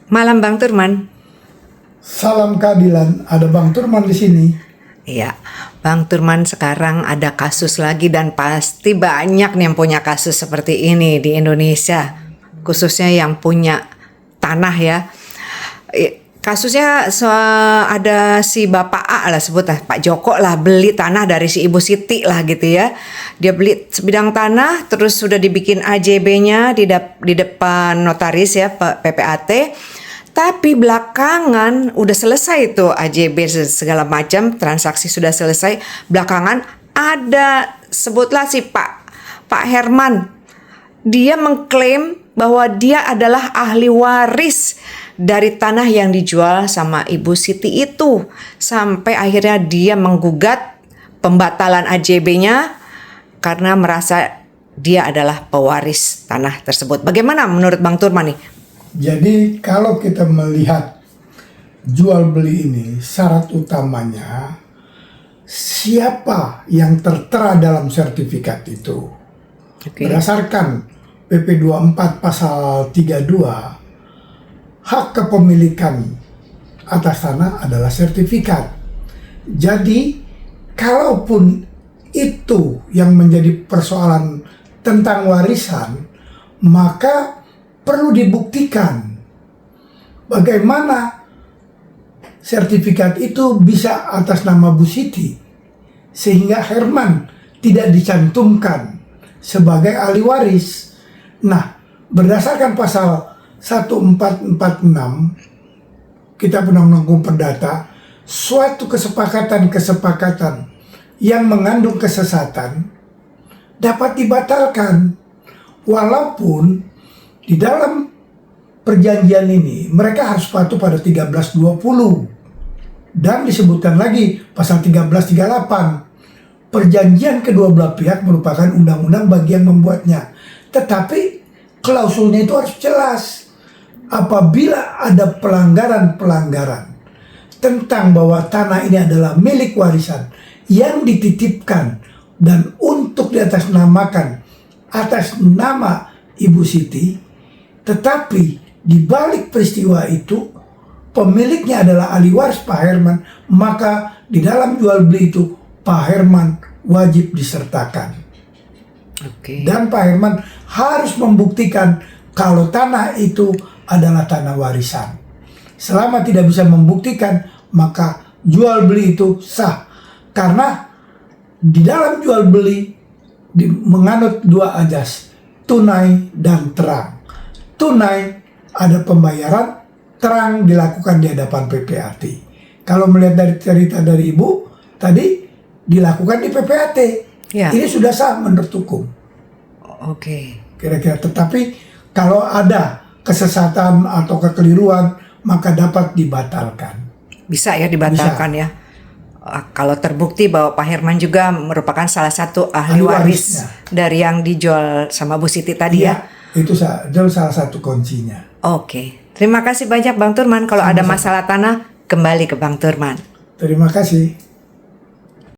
Malam Bang Turman. Salam keadilan, ada Bang Turman di sini. Iya, Bang Turman, sekarang ada kasus lagi dan pasti banyak nih yang punya kasus seperti ini di Indonesia, khususnya yang punya tanah ya. Kasusnya ada si Bapak A lah, sebut lah Pak Joko lah, beli tanah dari si Ibu Siti lah gitu ya. Dia beli sebidang tanah, terus sudah dibikin AJB-nya di depan notaris ya, PPAT. Tapi belakangan udah selesai tuh AJB segala macam, transaksi sudah selesai. Belakangan ada, sebutlah si Pak Herman. Dia mengklaim bahwa dia adalah ahli waris dari tanah yang dijual sama Ibu Siti itu. Sampai akhirnya dia menggugat pembatalan AJB-nya karena merasa dia adalah pewaris tanah tersebut. Bagaimana menurut Bang Turman nih? Jadi kalau kita melihat jual beli ini, syarat utamanya siapa yang tertera dalam sertifikat itu. Berdasarkan PP 24 pasal 32, hak kepemilikan atas tanah adalah sertifikat. Jadi kalaupun itu yang menjadi persoalan tentang warisan, maka perlu dibuktikan bagaimana sertifikat itu bisa atas nama Bu Siti, sehingga Herman tidak dicantumkan sebagai ahli waris. Nah, berdasarkan pasal 1446 Kitab Undang-Undang Hukum Perdata, suatu kesepakatan yang mengandung kesesatan dapat dibatalkan, walaupun di dalam perjanjian ini mereka harus patuh pada 1320, dan disebutkan lagi pasal 1338, perjanjian kedua belah pihak merupakan undang-undang bagi yang membuatnya. Tetapi klausulnya itu harus jelas. Apabila ada pelanggaran-pelanggaran tentang bahwa tanah ini adalah milik warisan yang dititipkan dan untuk diatasnamakan atas nama Ibu Siti, tetapi di balik peristiwa itu pemiliknya adalah ahli waris Pak Herman, maka di dalam jual beli itu Pak Herman wajib disertakan. Dan Pak Herman harus membuktikan kalau tanah itu adalah tanah warisan. Selama tidak bisa membuktikan, maka jual beli itu sah. Karena di dalam jual beli menganut dua ajas, tunai dan terang. Tunai ada pembayaran, terang dilakukan di hadapan PPAT. Kalau melihat dari cerita dari Ibu tadi, dilakukan di PPAT. Ya. Ini sudah sah menurut hukum. Kira-kira. Tetapi kalau ada kesesatan atau kekeliruan, maka dapat dibatalkan. Bisa ya dibatalkan. Bisa. Ya. Kalau terbukti bahwa Pak Herman juga merupakan salah satu ahli waris dari yang dijual sama Bu Siti tadi ya. Itu salah satu kuncinya. Terima kasih banyak Bang Turman. Kalau ada masalah tanah, kembali ke Bang Turman. Terima kasih.